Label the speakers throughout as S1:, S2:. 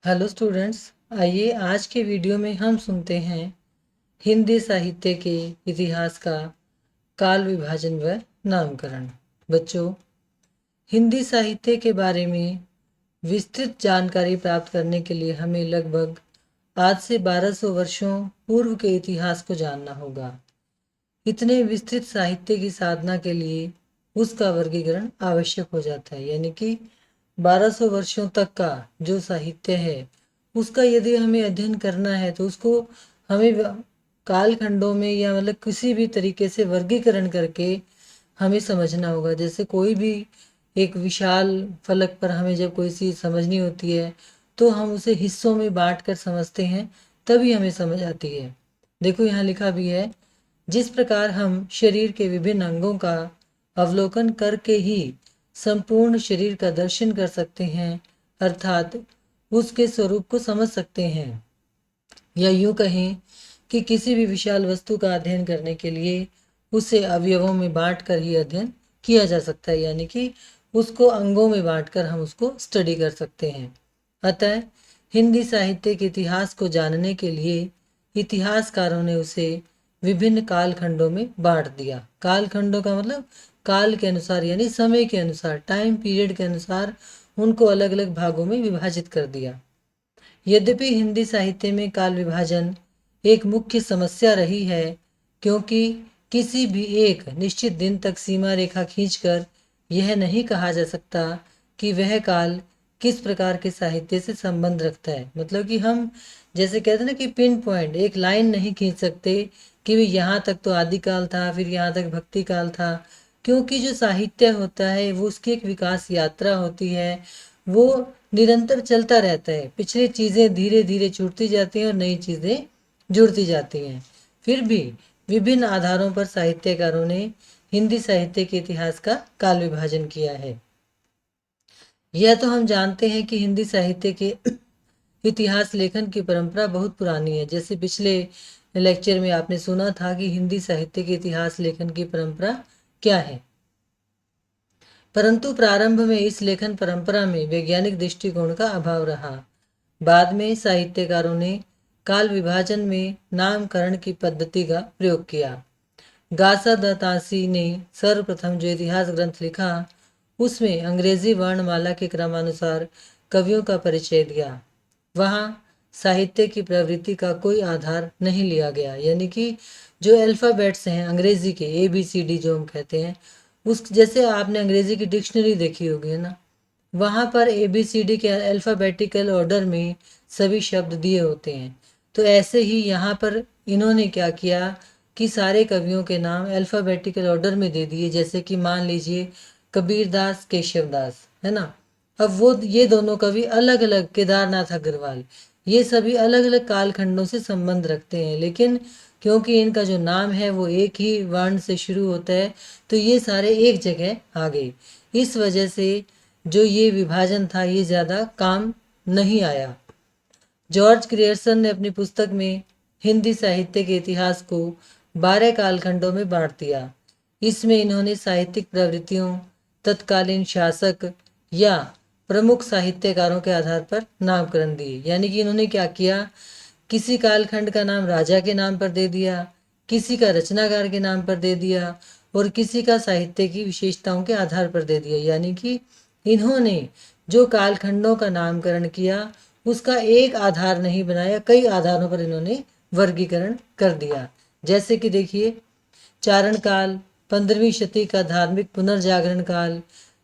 S1: Hello students. आइए आज के वीडियो में हम सुनते हैं हिंदी साहित्य के इतिहास का काल विभाजन व नामकरण। बच्चों, हिंदी साहित्य के बारे में विस्तृत जानकारी प्राप्त करने के लिए हमें लगभग आज से 1200 वर्षों पूर्व के इतिहास को जानना होगा। इतने विस्तृत साहित्य की साधना के लिए उसका वर्गीकरण आवश्यक हो जाता है, यानी कि 1200 वर्षों तक का जो साहित्य है उसका यदि हमें अध्ययन करना है तो उसको हमें कालखंडों में या मतलब किसी भी तरीके से वर्गीकरण करके हमें समझना होगा। जैसे कोई भी एक विशाल फलक पर हमें जब कोई चीज़ समझनी होती है तो हम उसे हिस्सों में बांट कर समझते हैं, तभी हमें समझ आती है। देखो यहाँ लिखा भी है, जिस प्रकार हम शरीर के विभिन्न अंगों का अवलोकन करके ही संपूर्ण शरीर का दर्शन कर सकते हैं, अर्थात उसके स्वरूप को समझ सकते हैं, या यूं कहें कि किसी भी विशाल वस्तु का अध्ययन करने के लिए उसे अवयवों में बांट कर ही अध्ययन किया जा सकता है, यानी कि उसको अंगों में बांटकर हम उसको स्टडी कर सकते हैं। अतः हिंदी साहित्य के इतिहास को जानने के लिए इतिहासकारों ने उसे विभिन्न कालखंडों में बांट दिया। कालखंडों का मतलब काल के अनुसार, यानी समय के अनुसार, टाइम पीरियड के अनुसार उनको अलग अलग भागों में विभाजित कर दिया। यद्यपि हिंदी साहित्य में काल विभाजन एक मुख्य समस्या रही है, क्योंकि किसी भी एक निश्चित दिन तक सीमा रेखा खींचकर यह नहीं कहा जा सकता कि वह काल किस प्रकार के साहित्य से संबंध रखता है। मतलब कि हम जैसे कहते हैं ना कि पिन पॉइंट एक लाइन नहीं खींच सकते कि भाई यहाँ तक तो आदिकाल था, फिर यहाँ तक भक्ति काल था, क्योंकि जो साहित्य होता है वो उसकी एक विकास यात्रा होती है, वो निरंतर चलता रहता है। पिछली चीज़ें धीरे धीरे छूटती जाती हैं और नई चीज़ें जुड़ती जाती हैं। फिर भी विभिन्न आधारों पर साहित्यकारों ने हिंदी साहित्य के इतिहास का काल विभाजन किया है। यह तो हम जानते हैं कि हिंदी साहित्य के इतिहास लेखन की परंपरा बहुत पुरानी है। जैसे पिछले लेक्चर में आपने सुना था कि हिंदी साहित्य के इतिहास लेखन की परंपरा क्या है, परंतु प्रारंभ में इस लेखन परंपरा में वैज्ञानिक दृष्टिकोण का अभाव रहा। बाद में साहित्यकारों ने काल विभाजन में नामकरण की पद्धति का प्रयोग किया। गासा दत्तासी ने सर्वप्रथम जो इतिहास ग्रंथ लिखा उसमें अंग्रेजी वर्णमाला के क्रमानुसार कवियों का परिचय दिया। वहाँ साहित्य की प्रवृत्ति का कोई आधार नहीं लिया गया, यानी कि जो अल्फ़ाबेट्स हैं अंग्रेजी के ABCD जो हम कहते हैं, उस जैसे आपने अंग्रेजी की डिक्शनरी देखी होगी है ना, वहाँ पर ABCD के अल्फ़ाबेटिकल ऑर्डर में सभी शब्द दिए होते हैं। तो ऐसे ही यहाँ पर इन्होंने क्या किया कि सारे कवियों के नाम अल्फ़ाबेटिकल ऑर्डर में दे दिए। जैसे कि मान लीजिए कबीरदास, केशवदास, है ना। अब वो ये दोनों कवि अलग अलग, केदारनाथ अग्रवाल, ये सभी अलग अलग कालखंडों से संबंध रखते हैं, लेकिन क्योंकि इनका जो नाम है वो एक ही वर्ण से शुरू होता है तो ये सारे एक जगह आ गए। इस वजह से जो ये विभाजन था ये ज़्यादा काम नहीं आया। जॉर्ज ग्रियर्सन ने अपनी पुस्तक में हिंदी साहित्य के इतिहास को 12 कालखंडों में बांट दिया। इसमें इन्होंने साहित्यिक प्रवृत्तियों, तत्कालीन शासक या प्रमुख साहित्यकारों के आधार पर नामकरण दिए। यानी कि इन्होंने क्या किया, किसी कालखंड का नाम राजा के नाम पर दे दिया, किसी का रचनाकार के नाम पर दे दिया और किसी का साहित्य की विशेषताओं के आधार पर दे दिया। यानी कि इन्होंने जो कालखंडों का नामकरण किया उसका एक आधार नहीं बनाया, कई आधारों पर इन्होंने वर्गीकरण कर दिया। जैसे कि देखिए, चारण काल, 15वीं शती का धार्मिक पुनर्जागरण काल,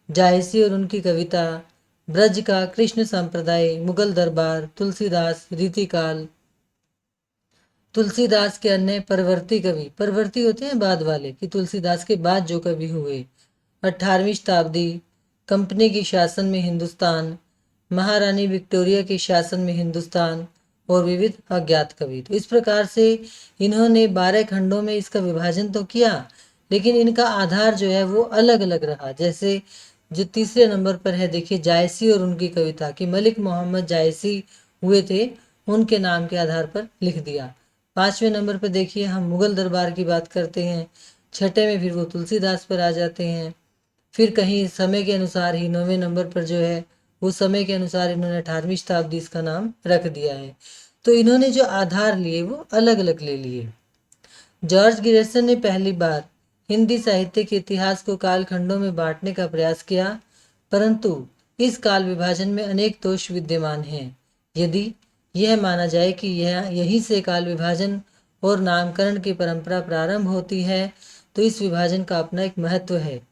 S1: जायसी और उनकी कविता, ब्रज का कृष्ण संप्रदाय, मुगल दरबार, तुलसीदास, रीतिकाल, तुलसीदास के अन्य परवर्ती कवि, परवर्ती होते हैं बाद वाले, कि तुलसीदास के बाद जो कवि हुए, 18वीं शताब्दी, कंपनी की शासन में हिंदुस्तान, महारानी विक्टोरिया के शासन में हिंदुस्तान और विविध अज्ञात कवि। तो इस प्रकार से इन्होंने 12 खंडों में इसका विभाजन तो किया, लेकिन इनका आधार जो है वो अलग अलग रहा। जैसे जो तीसरे नंबर पर है, देखिए, जायसी और उनकी कविता, कि मलिक मोहम्मद जायसी हुए थे, उनके नाम के आधार पर लिख दिया। 5वें नंबर पर देखिए हम मुगल दरबार की बात करते हैं। 6ठे में फिर वो तुलसीदास पर आ जाते हैं। फिर कहीं समय के अनुसार ही 9वें नंबर पर जो है उस समय के अनुसार इन्होंने 18वीं शताब्दी इसका नाम रख दिया है। तो इन्होंने जो आधार लिए वो अलग अलग ले लिए। जॉर्ज गियर्सन ने पहली बार हिंदी साहित्य के इतिहास को कालखंडों में बांटने का प्रयास किया, परंतु इस काल विभाजन में अनेक दोष विद्यमान हैं। यदि यह माना जाए कि यहीं से काल विभाजन और नामकरण की परंपरा प्रारंभ होती है, तो इस विभाजन का अपना एक महत्व है,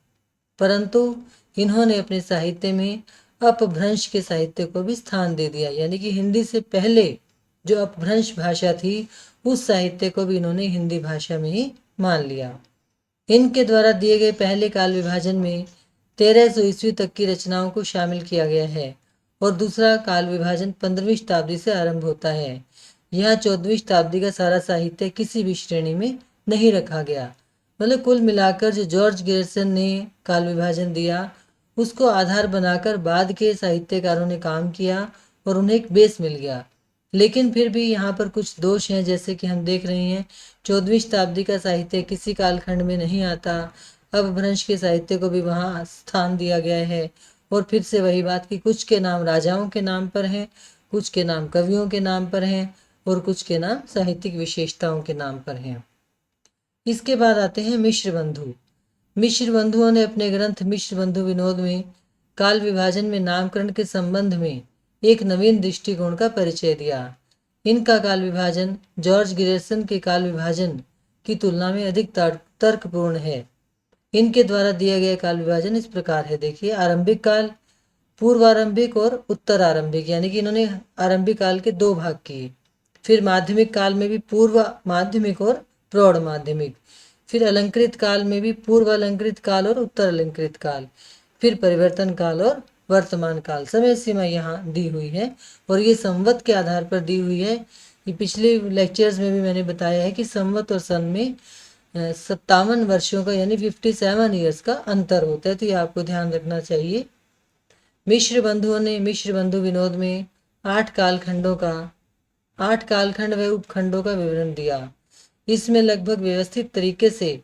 S1: परंतु इन्होंने अपने साहित्य में अपभ्रंश के साहित्य को भी स्थान दे दिया, यानी कि हिंदी से पहले जो अपभ्रंश भाषा थी उस साहित्य को भी इन्होंने हिंदी भाषा में ही मान लिया। इनके द्वारा दिए गए पहले काल विभाजन में 1300 ईस्वी तक की रचनाओं को शामिल किया गया है और दूसरा काल विभाजन 15वीं शताब्दी से आरंभ होता है। यह 14वीं शताब्दी का सारा साहित्य किसी भी श्रेणी में नहीं रखा गया। मतलब कुल मिलाकर जो जॉर्ज गियर्सन ने काल विभाजन दिया उसको आधार बनाकर बाद के साहित्यकारों ने काम किया और उन्हें एक बेस मिल गया। लेकिन फिर भी यहाँ पर कुछ दोष हैं, जैसे कि हम देख रहे हैं 14वीं शताब्दी का साहित्य किसी कालखंड में नहीं आता, अपभ्रंश के साहित्य को भी वहाँ स्थान दिया गया है। और फिर से वही बात कि कुछ के नाम राजाओं के नाम पर हैं, कुछ के नाम कवियों के नाम पर हैं और कुछ के नाम साहित्यिक विशेषताओं के नाम पर हैं। इसके बाद आते हैं मिश्र बंधु। मिश्र बंधुओं ने अपने ग्रंथ मिश्र बंधु विनोद में काल विभाजन में नामकरण के संबंध में एक नवीन दृष्टिकोण का परिचय दिया। इनका काल विभाजन जॉर्ज गियर्सन के काल विभाजन की तुलना में अधिक तर्कपूर्ण है। इनके द्वारा दिया गया काल विभाजन इस प्रकार है, देखिए, आरंभिक काल, पूर्वारंभिक और उत्तर आरंभिक, यानी कि इन्होंने आरंभिक काल के दो भाग किए। फिर माध्यमिक काल में भी पूर्व माध्यमिक और प्रौढ़ माध्यमिक, फिर अलंकृत काल में भी पूर्व अलंकृत काल और उत्तर अलंकृत काल, फिर परिवर्तन काल और वर्तमान काल। समय सीमा यहाँ दी हुई है और ये संवत के आधार पर दी हुई है। ये पिछले लेक्चर्स में भी मैंने बताया है कि संवत और सन में 57 वर्षों का यानी 57 ईयर्स का अंतर होता है, तो ये आपको ध्यान रखना चाहिए। मिश्र बंधुओं ने मिश्र बंधु विनोद में 8 कालखंड व उपखंडों का विवरण दिया। इसमें लगभग व्यवस्थित तरीके से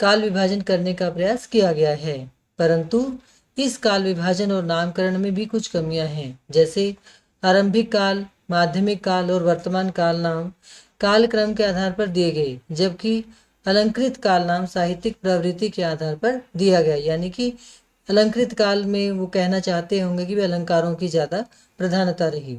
S1: काल विभाजन करने का प्रयास किया गया है, परंतु इस काल विभाजन और नामकरण में भी कुछ कमियां हैं, जैसे आरंभिक काल, माध्यमिक काल और वर्तमान काल नाम कालक्रम के आधार पर दिए गए, जबकि अलंकृत काल नाम साहित्यिक प्रवृत्ति के आधार पर दिया गया। यानी कि अलंकृत काल में वो कहना चाहते होंगे कि वे अलंकारों की ज्यादा प्रधानता रही।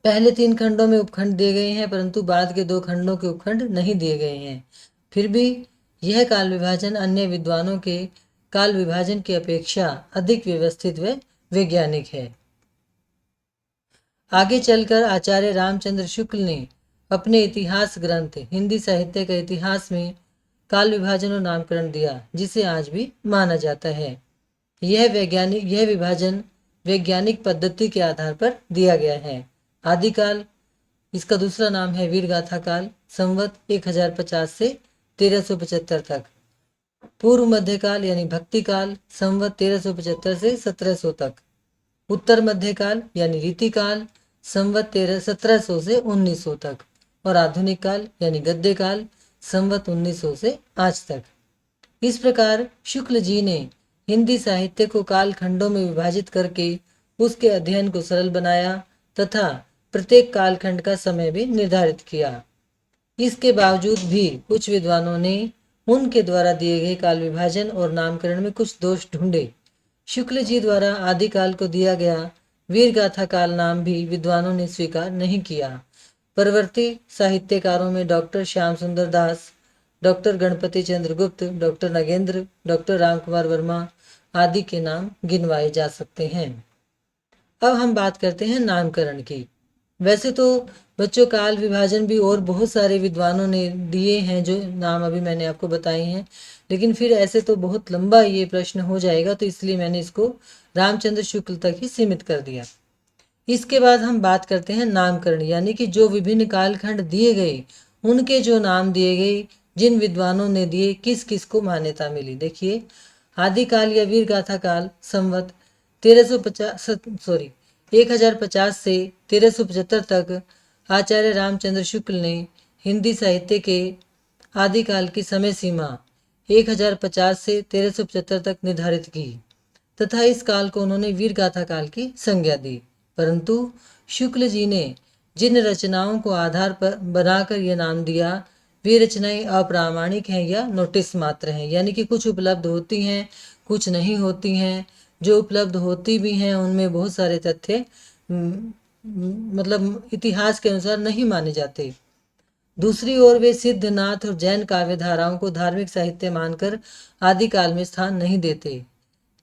S1: पहले 3 खंडों में उपखंड दिए गए हैं, परंतु बाद के 2 खंडों के उपखंड नहीं दिए गए हैं। फिर भी यह काल विभाजन अन्य विद्वानों के काल विभाजन की अपेक्षा अधिक व्यवस्थित व वैज्ञानिक है। आगे चलकर आचार्य रामचंद्र शुक्ल ने अपने इतिहास ग्रंथ हिंदी साहित्य का इतिहास में काल विभाजन और नामकरण दिया, जिसे आज भी माना जाता है। यह विभाजन वैज्ञानिक पद्धति के आधार पर दिया गया है। आदिकाल, इसका दूसरा नाम है वीरगाथा काल, संवत 1050 से 1375 तक। पूर्व मध्यकाल यानी भक्ति काल, संवत 1375 से 1700 तक। उत्तर मध्यकाल यानी रीतिकाल, संवत 1700 से 1900 तक। और आधुनिक काल यानी गद्य काल, संवत 1900 से आज तक। इस प्रकार शुक्ल जी ने हिंदी साहित्य को कालखंडों में विभाजित करके उसके अध्ययन को सरल बनाया तथा प्रत्येक कालखंड का समय भी निर्धारित किया। इसके बावजूद भी कुछ विद्वानों ने उनके द्वारा दिए गए काल विभाजन और नामकरण में कुछ दोष ढूंढे। शुक्ल जी द्वारा आदिकाल को दिया गया वीरगाथा काल नाम भी विद्वानों ने स्वीकार नहीं किया। परवर्ती साहित्यकारों में डॉक्टर श्याम सुंदर दास, डॉक्टर गणपति चंद्र गुप्त, डॉक्टर नगेंद्र, डॉक्टर रामकुमार वर्मा आदि के नाम गिनवाए जा सकते हैं। अब हम बात करते हैं नामकरण की। वैसे तो बच्चों काल विभाजन भी और बहुत सारे विद्वानों ने दिए हैं, जो नाम अभी मैंने आपको बताए हैं, लेकिन फिर ऐसे तो बहुत लंबा ये प्रश्न हो जाएगा, तो इसलिए मैंने इसको रामचंद्र शुक्ल तक ही सीमित कर दिया। इसके बाद हम बात करते हैं नामकरण, यानी कि जो विभिन्न कालखंड दिए गए उनके जो नाम दिए गए, जिन विद्वानों ने दिए, किस किस को मान्यता मिली। देखिए, आदिकाल या वीरगाथा काल संवत 1050 से 1375 तक आचार्य रामचंद्र शुक्ल ने हिंदी साहित्य के आदिकाल की समय सीमा 1050 से 1375 तक निर्धारित की। तथा इस काल को उन्होंने वीर गाथा काल की संज्ञा दी। परंतु शुक्ल जी ने जिन रचनाओं को आधार पर बनाकर यह नाम दिया, वे रचनाएं अप्रामाणिक हैं या नोटिस मात्र हैं, यानी कि कुछ उपलब्ध होती हैं, कुछ नहीं होती हैं। जो उपलब्ध होती भी हैं उनमें बहुत सारे तथ्य मतलब इतिहास के अनुसार नहीं माने जाते। दूसरी ओर वे सिद्ध, नाथ और जैन काव्य धाराओं को धार्मिक साहित्य मानकर आदिकाल में स्थान नहीं देते,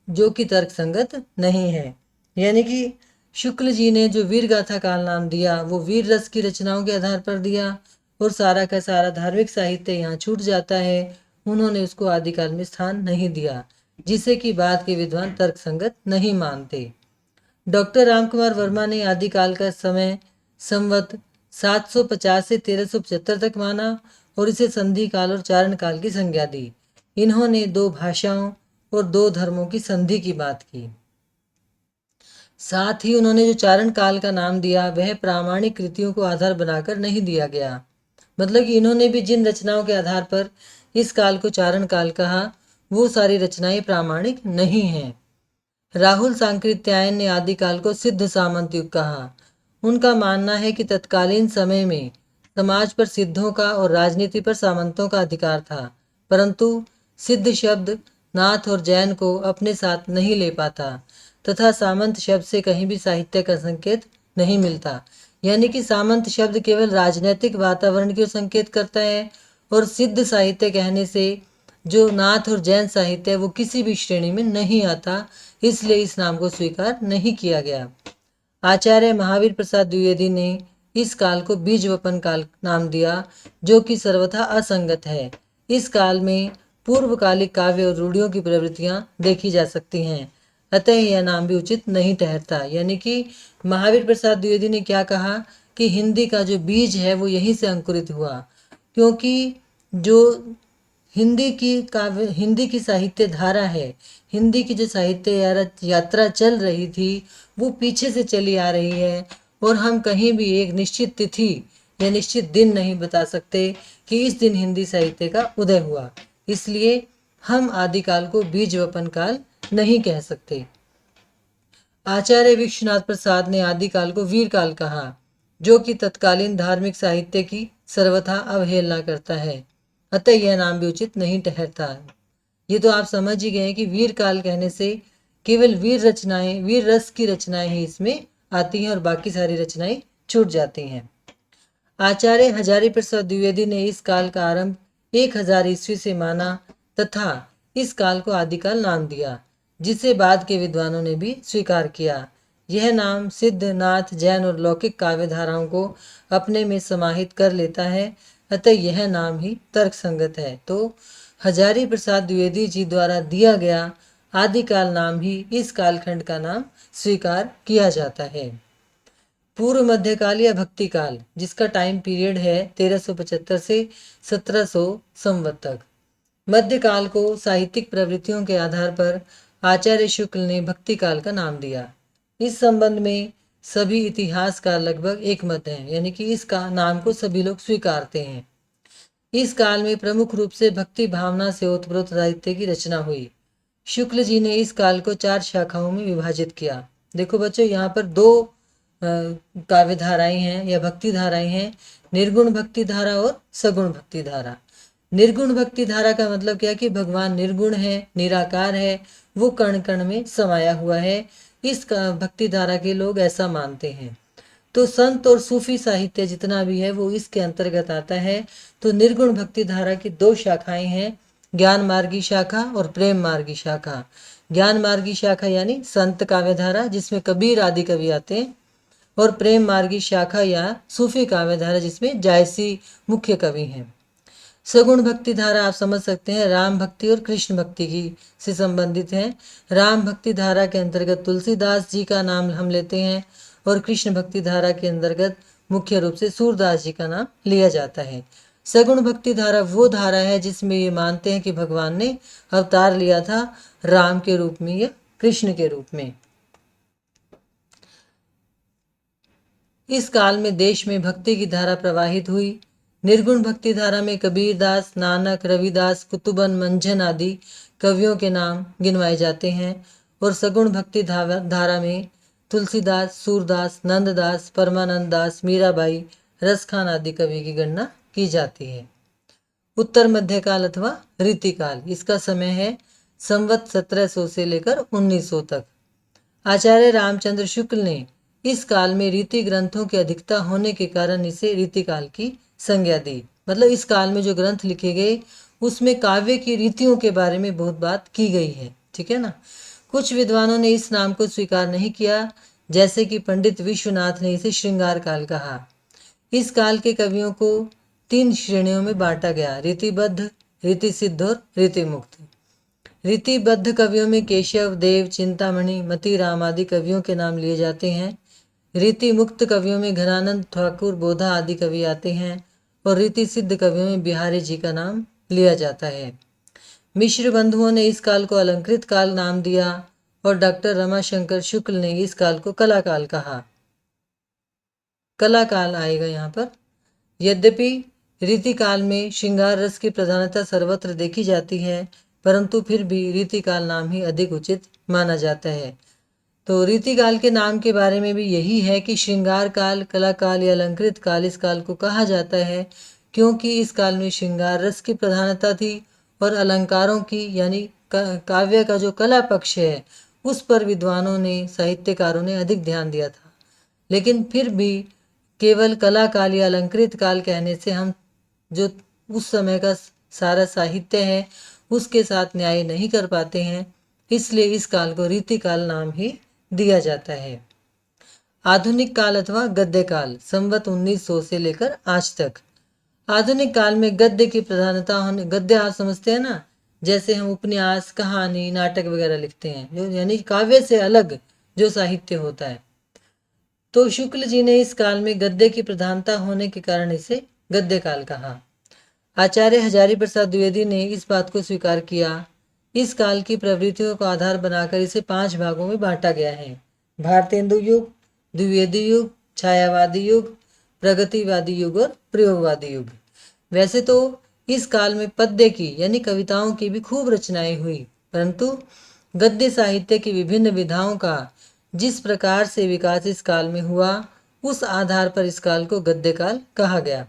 S1: जो कि तर्क संगत नहीं है। यानी कि शुक्ल जी ने जो वीर गाथा काल नाम दिया वो वीर रस की रचनाओं के आधार पर दिया और सारा का सारा धार्मिक साहित्य यहाँ छूट जाता है। उन्होंने उसको आदिकाल में स्थान नहीं दिया, जिसे कि बाद के विद्वान तर्क संगत नहीं मानते। डॉक्टर रामकुमार वर्मा ने आदिकाल का समय संवत 750 से 1375 तक माना और इसे संधि काल और चारण काल की संज्ञा दी। इन्होंने 2 भाषाओं और 2 धर्मों की संधि की बात की। साथ ही उन्होंने जो चारण काल का नाम दिया वह प्रामाणिक कृतियों को आधार बनाकर नहीं दिया गया। मतलब कि इन्होंने भी जिन रचनाओं के आधार पर इस काल को चारण काल कहा वो सारी रचनाएं प्रामाणिक नहीं हैं। राहुल सांकृत्यायन ने आदिकाल को सिद्ध सामंत युग कहा। उनका मानना है कि तत्कालीन समय में समाज पर सिद्धों का और राजनीति पर सामंतों का अधिकार था, परंतु सिद्ध शब्द नाथ और जैन को अपने साथ नहीं ले पाता तथा सामंत शब्द से कहीं भी साहित्य का संकेत नहीं मिलता। यानी कि सामंत शब्द केवल राजनीतिक वातावरण की ओर संकेत करता है और सिद्ध साहित्य कहने से जो नाथ और जैन साहित्य है वो किसी भी श्रेणी में नहीं आता, इसलिए इस नाम को स्वीकार नहीं किया गया। आचार्य महावीर प्रसाद द्विवेदी ने इस काल को बीजवपन काल नाम दिया, जो कि सर्वथा असंगत है। इस काल में पूर्वकालिक काव्य और रूढ़ियों की प्रवृत्तियां देखी जा सकती हैं, अतः यह नाम भी उचित नहीं ठहरता। यानी कि महावीर प्रसाद द्विवेदी ने क्या कहा कि हिंदी का जो बीज है वो यहीं से अंकुरित हुआ, क्योंकि जो हिंदी की साहित्य धारा है, हिंदी की जो साहित्य यात्रा चल रही थी वो पीछे से चली आ रही है और हम कहीं भी एक निश्चित तिथि या निश्चित दिन नहीं बता सकते कि इस दिन हिंदी साहित्य का उदय हुआ। इसलिए हम आदिकाल को बीजवपन काल नहीं कह सकते। आचार्य विश्वनाथ प्रसाद ने आदिकाल को वीर काल कहा, जो कि तत्कालीन धार्मिक साहित्य की सर्वथा अवहेलना करता है, अतः यह नाम भी उचित नहीं ठहरता। ये तो आप समझ ही गए कि वीर काल कहने से केवल वीर रस की रचनाएं ही इसमें आती हैं और बाकी सारी रचनाएं छूट जाती हैं। आचार्य हजारी प्रसाद द्विवेदी ने इस काल का आरंभ 1000 ईस्वी से माना तथा इस काल को आदिकाल नाम दिया, जिसे बाद के विद्वानों ने भी स्वीकार किया। यह नाम सिद्ध, नाथ, जैन और लौकिक काव्य धाराओं को अपने में समाहित कर लेता है, अतः यह नाम ही तर्क संगत है। तो हजारी प्रसाद द्विवेदी जी द्वारा दिया गया आदिकाल नाम ही इस कालखंड का नाम स्वीकार किया जाता है। पूर्व मध्यकाल या भक्ति काल, जिसका टाइम पीरियड है 1375 से 1700 संवत तक। मध्यकाल को साहित्यिक प्रवृत्तियों के आधार पर आचार्य शुक्ल ने भक्ति काल का नाम दिया। इस संबंध में सभी इतिहासकार लगभग एक मत हैं, यानी कि इसका नाम को सभी लोग स्वीकारते हैं। इस काल में प्रमुख रूप से भक्ति भावना से ओतप्रोत साहित्य की रचना हुई। शुक्ल जी ने इस काल को 4 शाखाओं में विभाजित किया। देखो बच्चों, यहाँ पर 2 काव्य धाराएं हैं या भक्ति धाराएं हैं, निर्गुण भक्ति धारा और सगुण भक्ति धारा। निर्गुण भक्ति धारा का मतलब क्या कि भगवान निर्गुण है, निराकार है, वो कण कण में समाया हुआ है। इस भक्ति धारा के लोग ऐसा मानते हैं। तो संत और सूफी साहित्य जितना भी है वो इसके अंतर्गत आता है। तो निर्गुण भक्ति धारा की 2 शाखाएं हैं, ज्ञान मार्गी शाखा और प्रेम मार्गी शाखा। ज्ञान मार्गी शाखा यानी संत काव्य धारा जिसमें कबीर आदि कवि आते हैं, और प्रेम मार्गी शाखा या सूफी काव्य धारा जिसमें जायसी मुख्य कवि हैं। सगुण भक्ति धारा आप समझ सकते हैं राम भक्ति और कृष्ण भक्ति की से संबंधित है। राम भक्ति धारा के अंतर्गत तुलसीदास जी का नाम हम लेते हैं और कृष्ण भक्ति धारा के अंतर्गत मुख्य रूप से सूरदास जी का नाम लिया जाता है। सगुण भक्ति धारा वो धारा है जिसमें ये मानते हैं कि भगवान ने अवतार लिया था राम के रूप में या कृष्ण के रूप में। इस काल में देश में भक्ति की धारा प्रवाहित हुई। निर्गुण भक्ति धारा में कबीरदास, नानक, रविदास, कुतुबन, मंझन आदि कवियों के नाम गिनवाए जाते हैं और सगुण भक्ति धारा में तुलसीदास, सूरदास, नंददास, परमानंद दास, मीराबाई, रसखान आदि कवि की गणना की जाती है। उत्तर मध्यकाल अथवा रीतिकाल, इसका समय है संवत 1700 से लेकर 1900 तक। आचार्य रामचंद्र शुक्ल ने इस काल में रीति ग्रंथों की अधिकता होने के कारण इसे रीतिकाल की संज्ञा दी। मतलब इस काल में जो ग्रंथ लिखे गए उसमें काव्य की रीतियों के बारे में बहुत बात की गई है, ठीक है ना। कुछ विद्वानों ने इस नाम को स्वीकार नहीं किया, जैसे कि पंडित विश्वनाथ ने इसे श्रृंगार काल कहा। इस काल के कवियों को 3 श्रेणियों में बांटा गया: रीतिबद्ध, रीति सिद्ध और रीति मुक्त। रीतिबद्ध कवियों में केशव, देव, चिंतामणि, मतीराम आदि कवियों के नाम लिए जाते हैं। रीति मुक्त कवियों में घनानंद ठाकुर, बोधा आदि कवि आते हैं और रीति सिद्ध कवियों में बिहारी जी का नाम लिया जाता है। मिश्र बंधुओं ने इस काल को अलंकृत काल नाम दिया और डॉक्टर रमाशंकर शुक्ल ने इस काल को कला काल कहा। कला काल आएगा यहाँ पर। यद्यपि रीतिकाल में श्रृंगार रस की प्रधानता सर्वत्र देखी जाती है, परंतु फिर भी रीतिकाल नाम ही अधिक उचित माना जाता है। तो रीतिकाल के नाम के बारे में भी यही है कि श्रृंगार काल, कला काल या अलंकृत काल इस काल को कहा जाता है, क्योंकि इस काल में श्रृंगार रस की प्रधानता थी और अलंकारों की यानी काव्य का जो कला पक्ष है उस पर विद्वानों ने, साहित्यकारों ने अधिक ध्यान दिया था। लेकिन फिर भी केवल कला काल या अलंकृत काल कहने से हम जो उस समय का सारा साहित्य है उसके साथ न्याय नहीं कर पाते हैं, इसलिए इस काल को रीतिकाल नाम ही दिया जाता है। आधुनिक काल अथवा गद्य काल, संवत 1900 से लेकर आज तक। आधुनिक काल में गद्य की प्रधानता होने, गद्य आप समझते हैं ना, जैसे हम उपन्यास, कहानी, नाटक वगैरह लिखते हैं, जो यानी काव्य से अलग जो साहित्य होता है। तो शुक्ल जी ने इस काल में गद्य की प्रधानता होने के कारण इसे गद्य काल कहा। आचार्य हजारी प्रसाद द्विवेदी ने इस बात को स्वीकार किया। इस काल की प्रवृत्तियों को आधार बनाकर इसे 5 भागों में बांटा गया है: भारतेंदु युग, द्विवेदी युग, छायावादी युग, प्रगतिवादी युग और प्रयोगवादी युग। वैसे तो इस काल में पद्य की यानी कविताओं की भी खूब रचनाएं हुई, परंतु गद्य साहित्य की विभिन्न विधाओं का जिस प्रकार से विकास इस काल में हुआ उस आधार पर इस काल को गद्य काल कहा गया।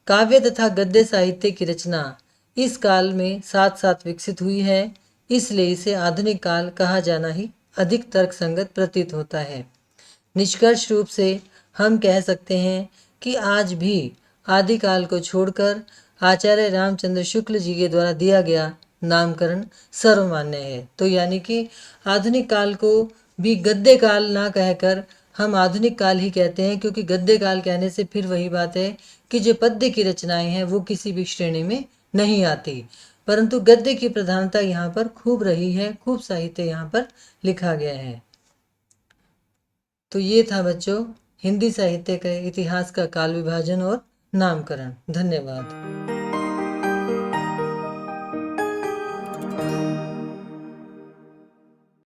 S1: काव्य तथा गद्य साहित्य की रचना इस काल में साथ साथ विकसित हुई है, इसलिए इसे आधुनिक काल कहा जाना ही अधिक तर्कसंगत प्रतीत होता है। निष्कर्ष रूप से हम कह सकते हैं कि आज भी आदिकाल को छोड़कर आचार्य रामचंद्र शुक्ल जी के द्वारा दिया गया नामकरण सर्वमान्य है। तो यानी कि आधुनिक काल को भी गद्य काल ना कहकर हम आधुनिक काल ही कहते हैं, क्योंकि गद्य काल कहने से फिर वही बात है कि जो पद्य की रचनाएं हैं वो किसी भी श्रेणी में नहीं आती, परंतु गद्य की प्रधानता यहाँ पर खूब रही है, खूब साहित्य यहाँ पर लिखा गया है। तो ये था बच्चों हिंदी साहित्य के इतिहास का काल विभाजन और नामकरण। धन्यवाद।